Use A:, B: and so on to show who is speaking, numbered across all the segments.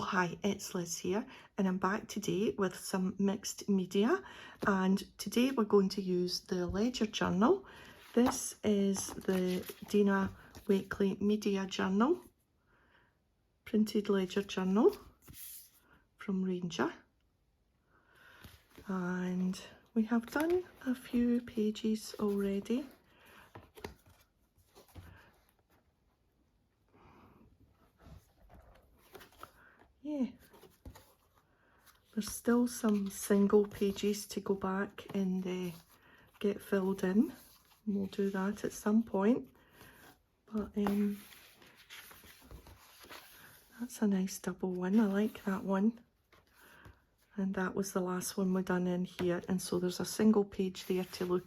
A: hi, it's Liz here, and I'm back today with some mixed media, and today we're going to use the ledger journal. This is the Dina Wakley Media Journal, printed ledger journal from Ranger, and we have done a few pages already. Yeah, there's still some single pages to go back and get filled in. We'll do that at some point, but that's a nice double one. I like that one, and that was the last one we done in here, and so there's a single page there to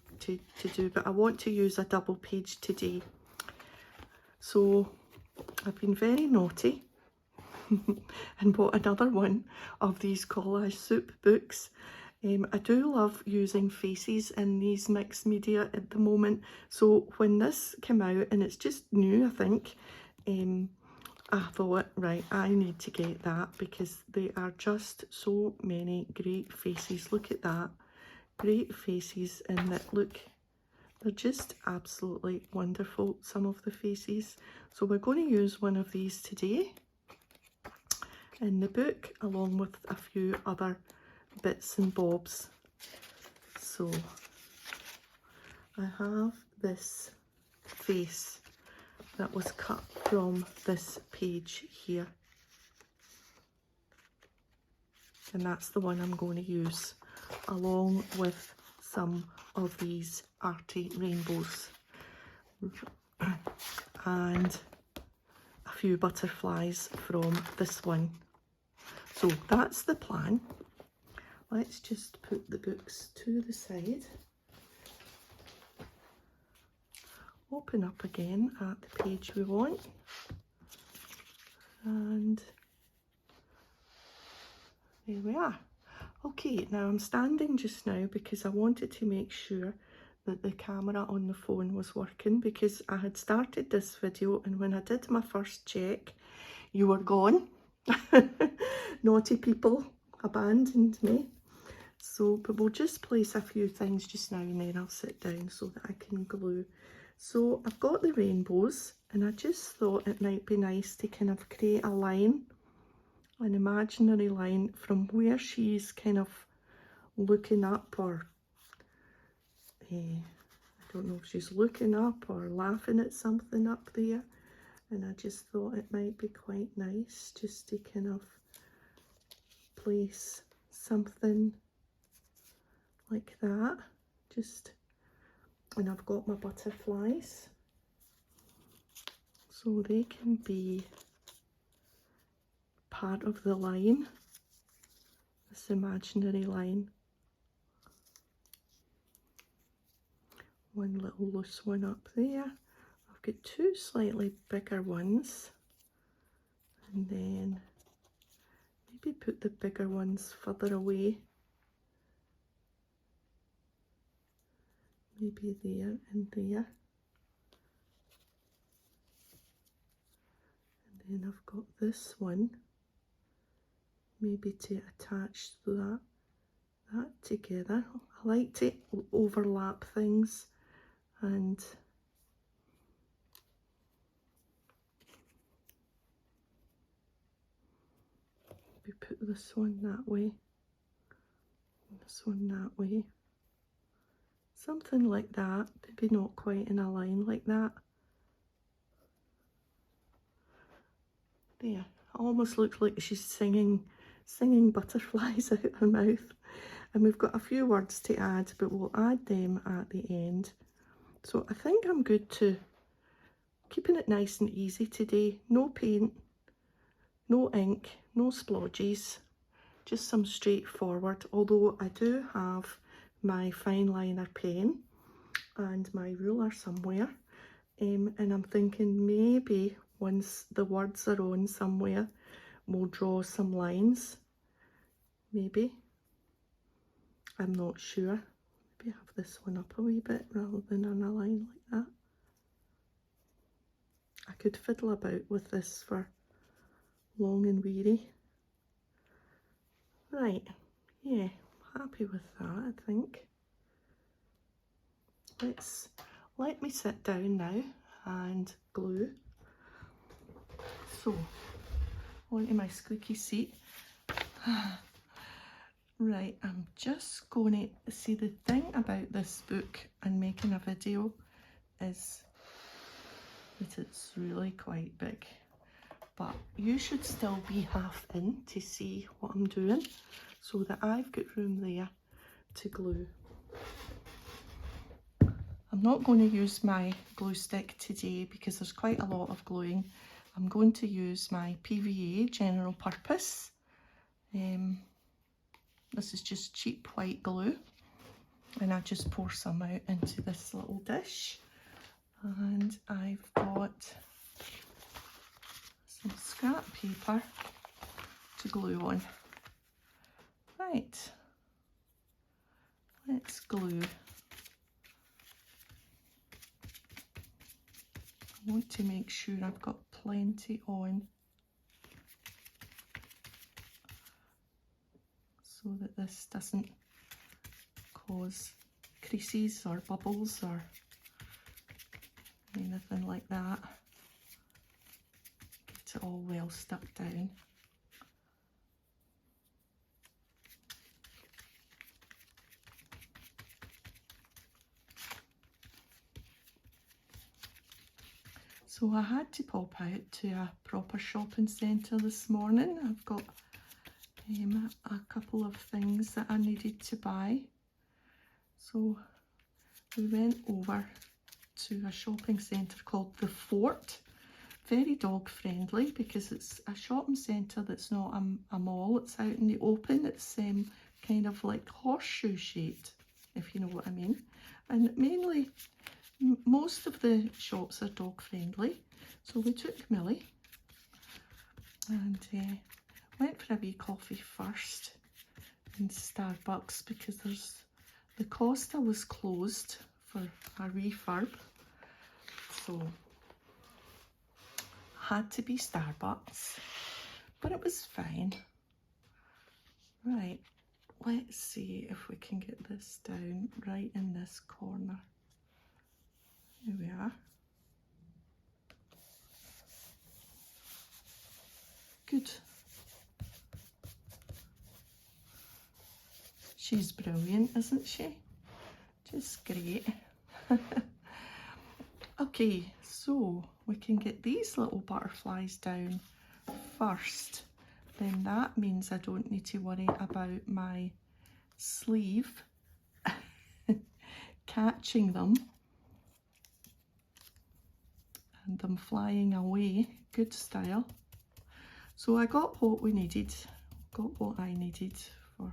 A: do, but I want to use a double page today. So I've been very naughty and bought another one of these collage soup books. I do love using faces in these mixed media at the moment, so when this came out, and it's just new I think, I thought, right, I need to get that because they are just so many great faces. Look at that, great faces, and that look, they're just absolutely wonderful, some of the faces. So we're going to use one of these today in the book, along with a few other bits and bobs. So I have this face that was cut from this page here, and that's the one I'm going to use, along with some of these arty rainbows and a few butterflies from this one. So that's the plan. Let's just put the books to the side, open up again at the page we want, and there we are. Okay, now I'm standing just now because I wanted to make sure that the camera on the phone was working, because I had started this video and when I did my first check, you were gone. Naughty people abandoned me. So, but we'll just place a few things just now and then I'll sit down so that I can glue. So I've got the rainbows, and I just thought it might be nice to kind of create a line, an imaginary line from where she's kind of looking up, or I don't know if she's looking up or laughing at something up there, and I just thought it might be quite nice just to kind of place something like that. Just, and I've got my butterflies, so they can be part of the line, this imaginary line. One little loose one up there. I've got two slightly bigger ones, and then maybe put the bigger ones further away, maybe there and there. And then I've got this one, maybe to attach that together. I like to overlap things, and maybe put this one that way, this one that way, something like that. Maybe not quite in a line like that. There, almost looks like she's singing butterflies out her mouth. And we've got a few words to add, but we'll add them at the end. So I think I'm good to keeping it nice and easy today. No paint, no ink, no splodges, just some straightforward, although I do have my fine liner pen and my ruler somewhere, and I'm thinking maybe once the words are on somewhere, we'll draw some lines, maybe. I'm not sure. Maybe have this one up a wee bit rather than on a line like that. I could fiddle about with this for long and weary. Right, yeah, happy with that, I think. Let me sit down now and glue. So, onto my squeaky seat. Right, I'm just going to see, the thing about this book and making a video is that it's really quite big, but you should still be half in to see what I'm doing so that I've got room there to glue. I'm not going to use my glue stick today because there's quite a lot of gluing. I'm going to use my PVA general purpose. This is just cheap white glue, and I just pour some out into this little dish. And I've got some scrap paper to glue on. Right, let's glue. I want to make sure I've got plenty on so that this doesn't cause creases or bubbles or anything like that. Get it all well stuck down. So I had to pop out to a proper shopping centre this morning. I've got a couple of things that I needed to buy. So we went over to a shopping centre called The Fort. Very dog friendly because it's a shopping centre that's not a mall, it's out in the open. It's kind of like horseshoe shaped, if you know what I mean. And mainly, most of the shops are dog friendly. So we took Millie and went for a wee coffee first in Starbucks because the Costa was closed for a refurb. So had to be Starbucks, but it was fine. Right, let's see if we can get this down right in this corner. Here we are. Good. She's brilliant, isn't she? Just great. Okay, so we can get these little butterflies down first. Then that means I don't need to worry about my sleeve catching them and them flying away. Good style. So I got what we needed, got what I needed for,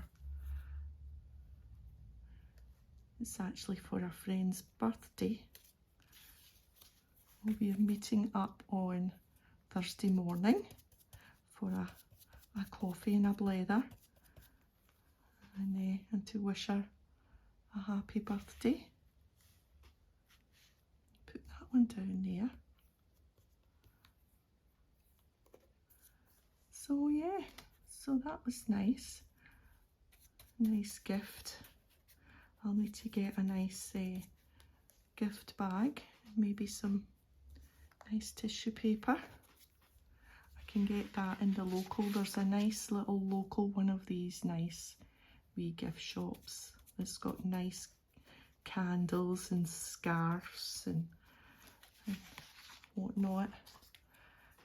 A: it's actually for a friend's birthday. We're meeting up on Thursday morning for a coffee and a blether, and to wish her a happy birthday. Put that one down there. So yeah, so that was nice. Nice gift. I'll need to get a nice gift bag, maybe some nice tissue paper. I can get that in the local. There's a nice little local one of these nice wee gift shops. It's got nice candles and scarves and whatnot.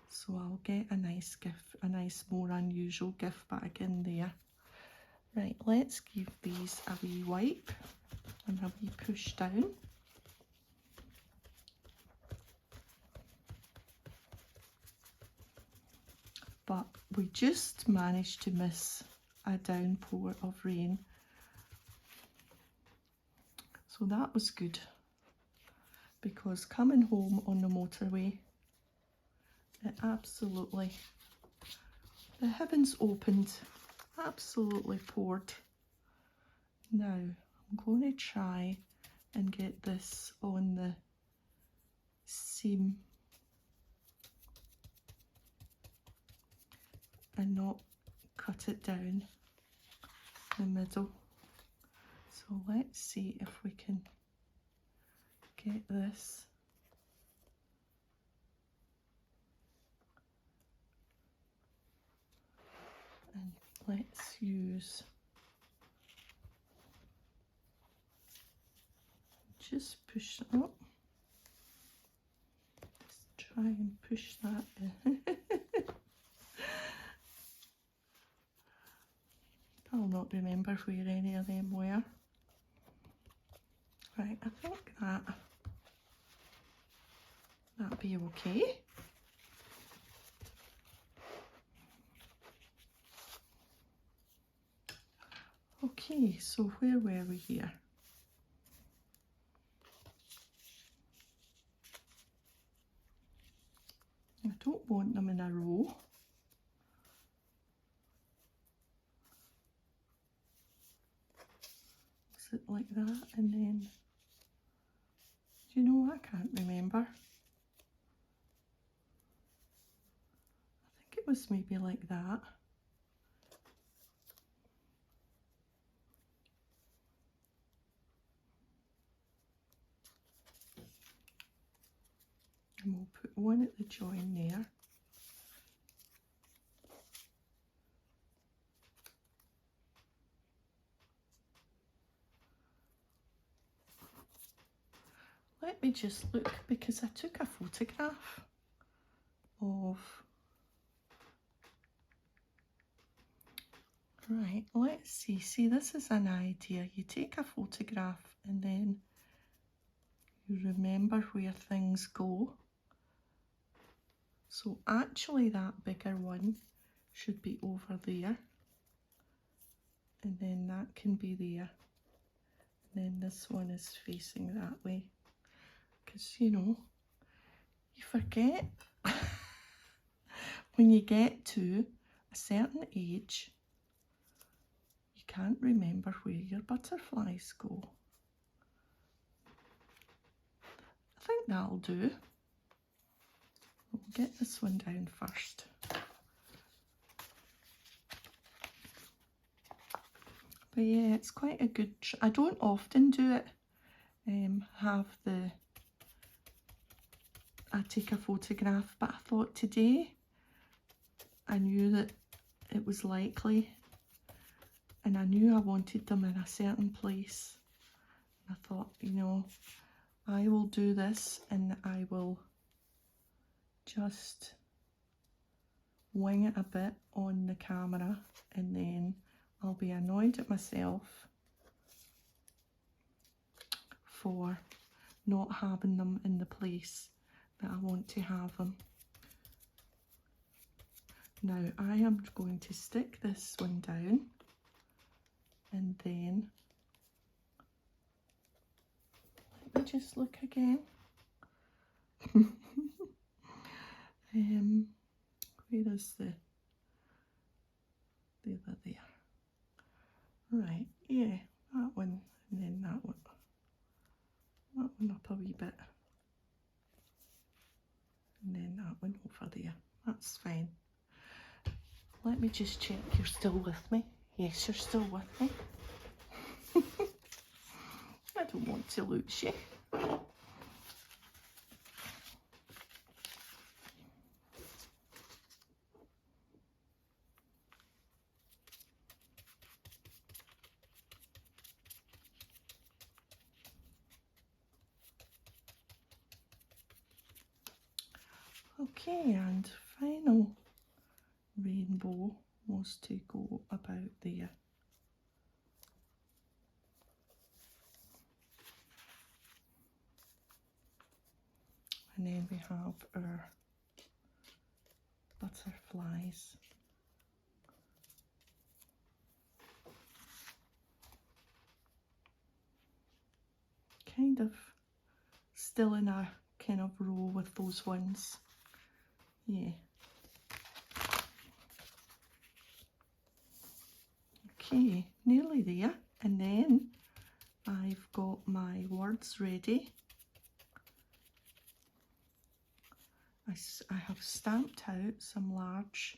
A: So I'll get a nice gift, a nice more unusual gift bag in there. Right, let's give these a wee wipe and a wee push down. But we just managed to miss a downpour of rain. So that was good, because coming home on the motorway, it absolutely, the heavens opened, absolutely poured. Now I'm going to try and get this on the seam and not cut it down. the middle. So let's see if we can get this. And let's use, just push it up. Let's try and push that in. I'll not remember where any of them were. Right, I think that'll be okay. Okay, so where were we here? I don't want them in a row. Is it like that? And then, do you know, I can't remember. I think it was maybe like that. And we'll put one at the join there. Let me just look, because I took a photograph of, right, let's see, this is an idea. You take a photograph and then you remember where things go. So actually that bigger one should be over there, and then that can be there, and then this one is facing that way, because you know, you forget when you get to a certain age, you can't remember where your butterflies go. I think that'll do. We'll get this one down first. But yeah, it's quite a good, I don't often do it, I take a photograph, but I thought today I knew that it was likely, and I knew I wanted them in a certain place. I thought, you know, I will do this and I will just wing it a bit on the camera, and then I'll be annoyed at myself for not having them in the place that I want to have them. Now I am going to stick this one down, and then let me just look again. Where is the other there? Right, yeah, that one, and then that one up a wee bit, and then that one over there. That's fine. Let me just check you're still with me. Yes, you're still with me. I don't want to lose you. Okay, and final rainbow was to go about there. And then we have our butterflies. Kind of still in a kind of row with those ones. Yeah. Okay, nearly there. And then I've got my words ready. I have stamped out some large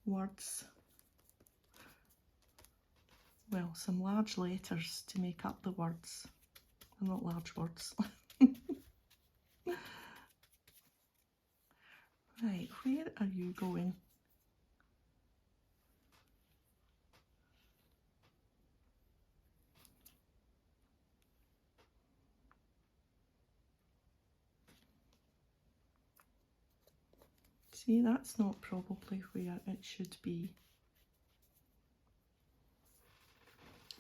A: words well, some large letters to make up the words. They're not large words. Right, where are you going? See, that's not probably where it should be.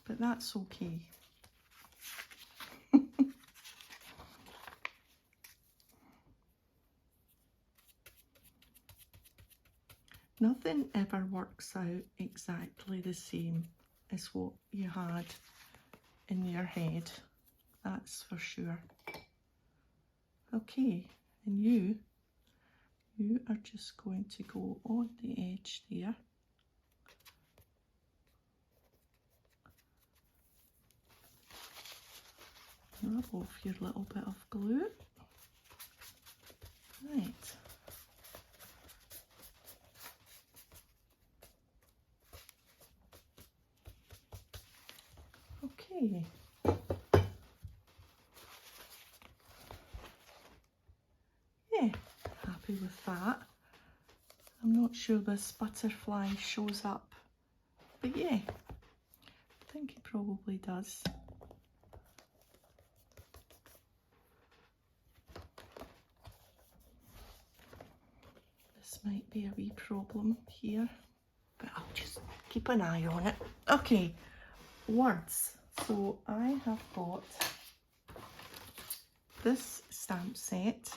A: But that's okay. Nothing ever works out exactly the same as what you had in your head, that's for sure. Okay, and you are just going to go on the edge there. Rub off your little bit of glue. Right. Okay. Yeah, happy with that. I'm not sure this butterfly shows up, but yeah, I think it probably does. This might be a wee problem here, but I'll just keep an eye on it. Okay, words. So I have got this stamp set.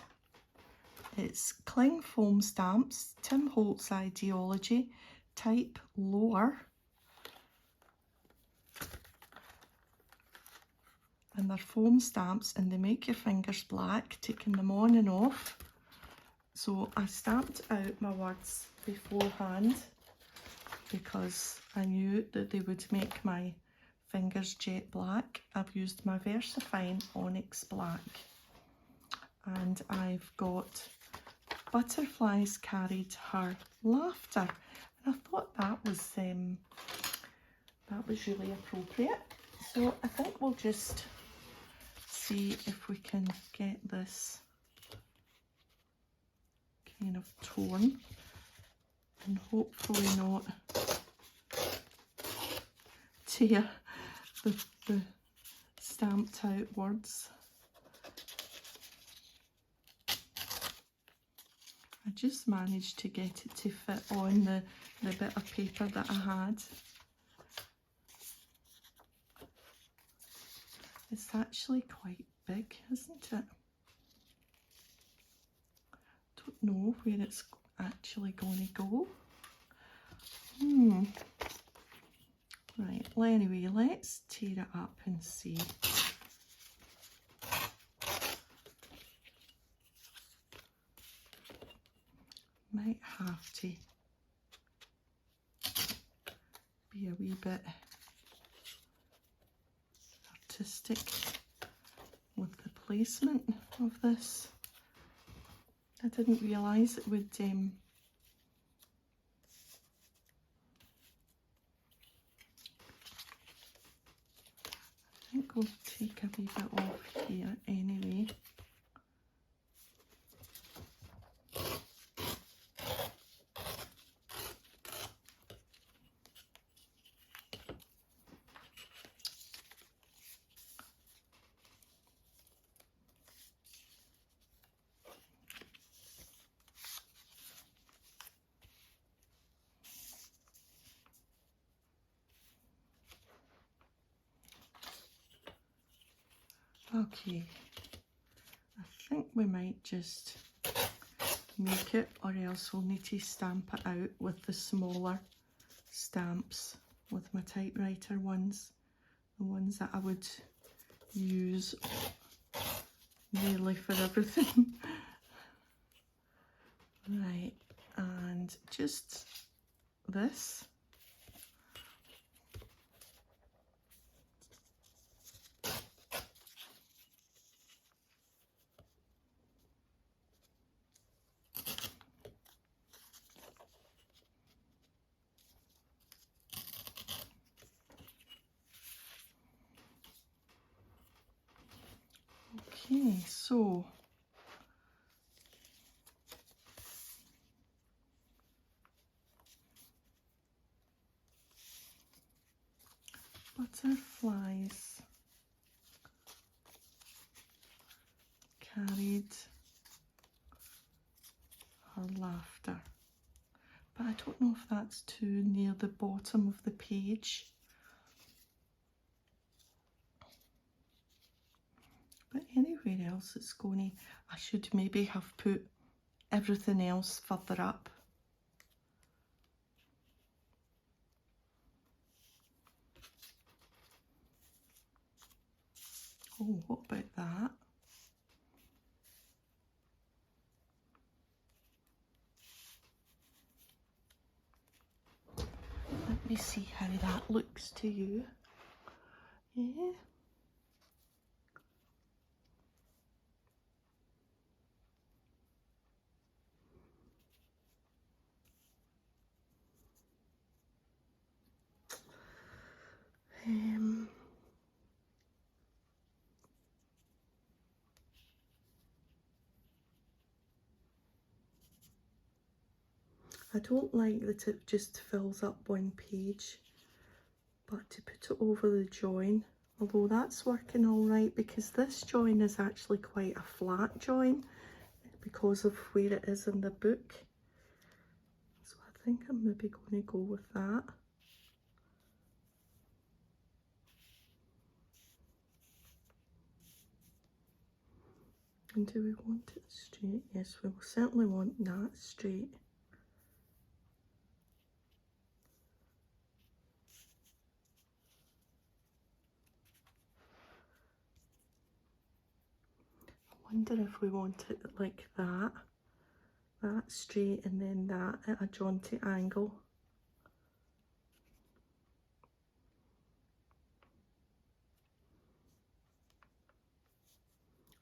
A: It's cling foam stamps, Tim Holtz Ideology, type lower. And they're foam stamps and they make your fingers black, taking them on and off. So I stamped out my words beforehand because I knew that they would make my fingers jet black. I've used my VersaFine Onyx Black. And I've got Butterflies Carried Her Laughter. And I thought that was really appropriate. So I think we'll just see if we can get this kind of tone and hopefully not tear the stamped out words. I just managed to get it to fit on the bit of paper that I had. It's actually quite big, isn't it? Don't know where it's actually going to go. Right, well, anyway, let's tear it up and see. Might have to be a wee bit artistic with the placement of this. I didn't realise it would I think we'll take a wee bit off here anyway. Okay, I think we might just make it, or else we'll need to stamp it out with the smaller stamps, with my typewriter ones, the ones that I would use nearly for everything. Right, and just this. Okay, so butterflies carried her laughter. But I don't know if that's too near the bottom of the page. But anywhere else it's going to, I should maybe have put everything else further up. Oh, what about that? Let me see how that looks to you. Yeah. I don't like that it just fills up one page, but to put it over the join, although that's working all right because this join is actually quite a flat join because of where it is in the book. So I think I'm maybe going to go with that. And do we want it straight? Yes, we will certainly want that straight. I wonder if we want it like that straight, and then that at a jaunty angle.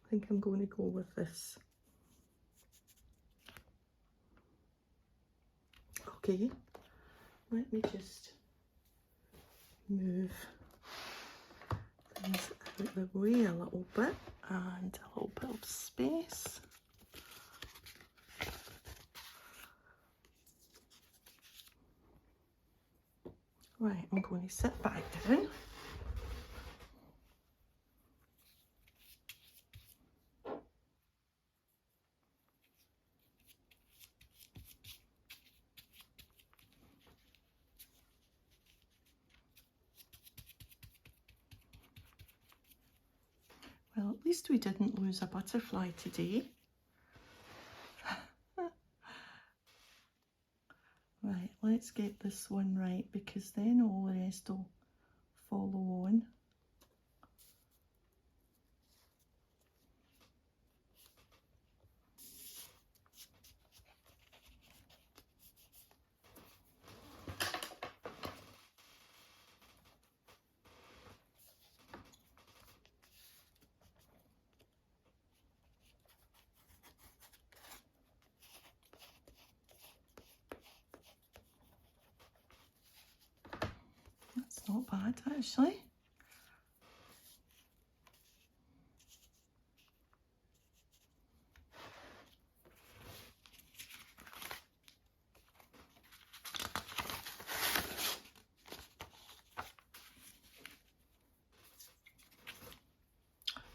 A: I think I'm going to go with this. Okay, let me just move things out of the way a little bit and a little bit of space. Right, I'm going to sit back down. Well, at least we didn't lose a butterfly today. Right, let's get this one right because then all the rest will follow on. That's not bad actually.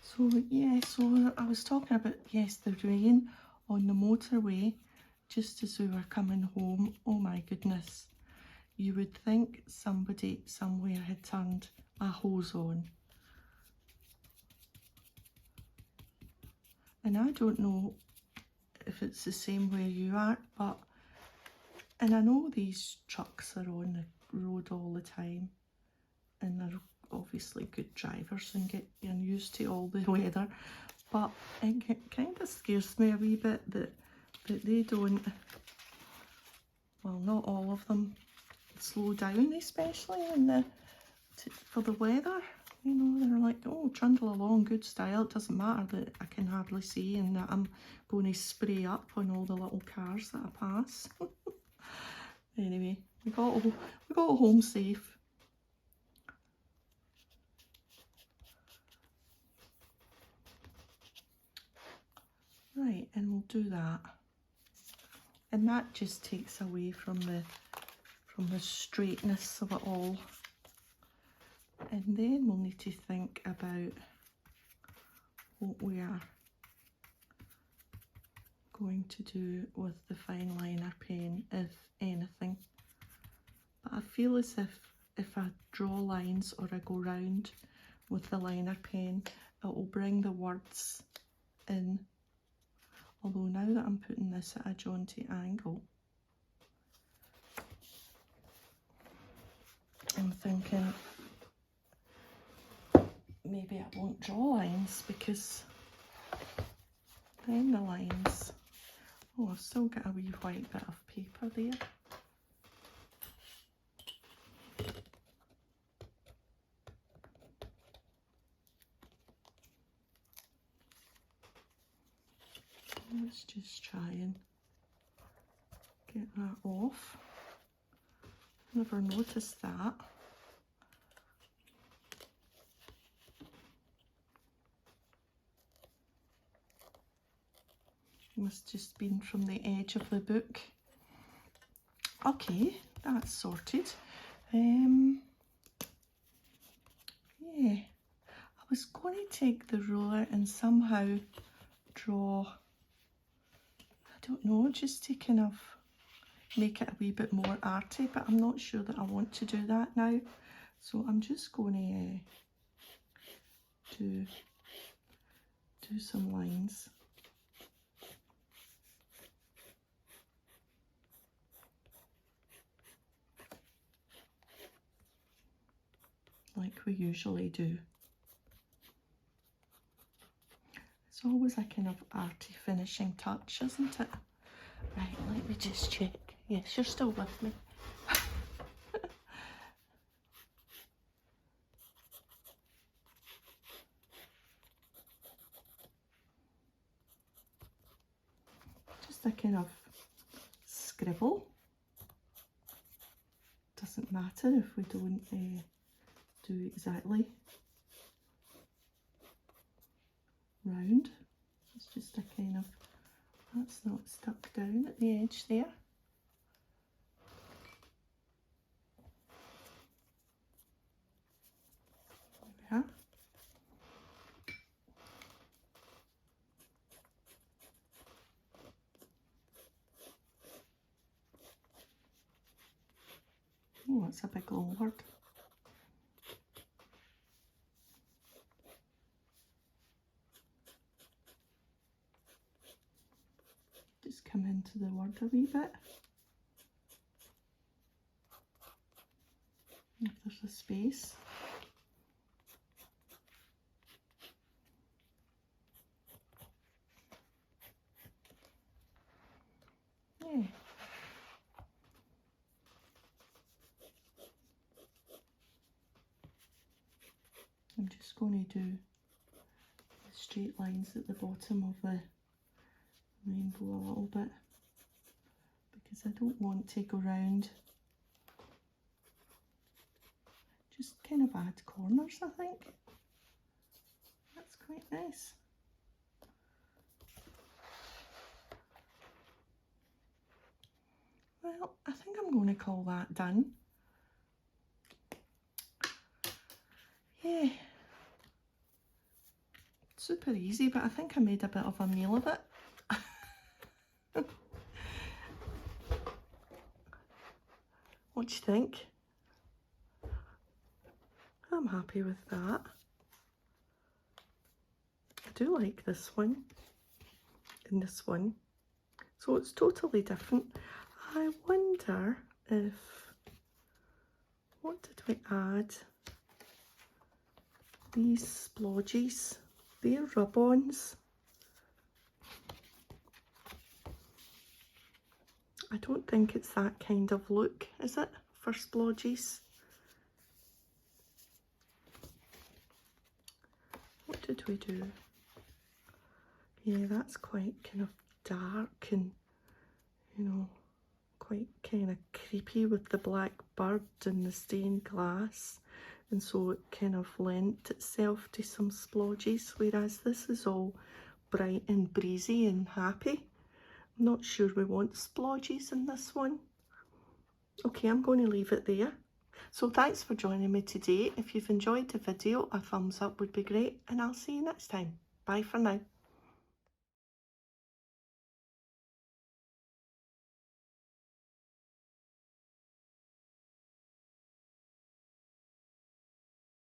A: So yeah, so I was talking about, yes, the rain on the motorway just as we were coming home. Oh my goodness. You would think somebody somewhere had turned a hose on. And I don't know if it's the same where you are, but, and I know these trucks are on the road all the time and they're obviously good drivers and get used to all the weather, but it kind of scares me a wee bit that they don't, well, not all of them slow down, especially in for the weather. You know, they're like, oh, trundle along, good style. It doesn't matter that I can hardly see and that I'm going to spray up on all the little cars that I pass. Anyway, we got home safe. Right, and we'll do that. And that just takes away from the straightness of it all. And then we'll need to think about what we are going to do with the fine liner pen, if anything. But I feel as if I draw lines or I go round with the liner pen, it will bring the words in. Although now that I'm putting this at a jaunty angle, I'm thinking maybe I won't draw lines, because then the lines... Oh, I've still got a wee white bit of paper there. Let's just try and get that off. Never noticed that. Must just been from the edge of the book. Okay, that's sorted. Yeah, I was going to take the ruler and somehow draw, I don't know, just to kind of make it a wee bit more arty, but I'm not sure that I want to do that now. So I'm just going to do some lines. Like we usually do. It's always a kind of arty finishing touch, isn't it? Right, let me just check. Yes, you're still with me. Just a kind of scribble. Doesn't matter if we don't do exactly round. It's just a kind of, that's not stuck down at the edge there. There we are. Oh, that's a big long word. Just come into the word a wee bit. If there's a space. Yeah. I'm just going to do the straight lines at the bottom of the rainbow a little bit, because I don't want to go round. Just kind of add corners, I think. That's quite nice. Well, I think I'm going to call that done. Yeah. Super easy, but I think I made a bit of a meal of it. What do you think? I'm happy with that. I do like this one and this one. So it's totally different. I wonder if, what did we add? These splodges, they're rub-ons. I don't think it's that kind of look, is it, for splodges? What did we do? Yeah, that's quite kind of dark and, you know, quite kind of creepy with the black bird and the stained glass. And so it kind of lent itself to some splodges, whereas this is all bright and breezy and happy. I'm not sure we want splodges in this one. Okay, I'm going to leave it there. So thanks for joining me today. If you've enjoyed the video, a thumbs up would be great, and I'll see you next time. Bye for now.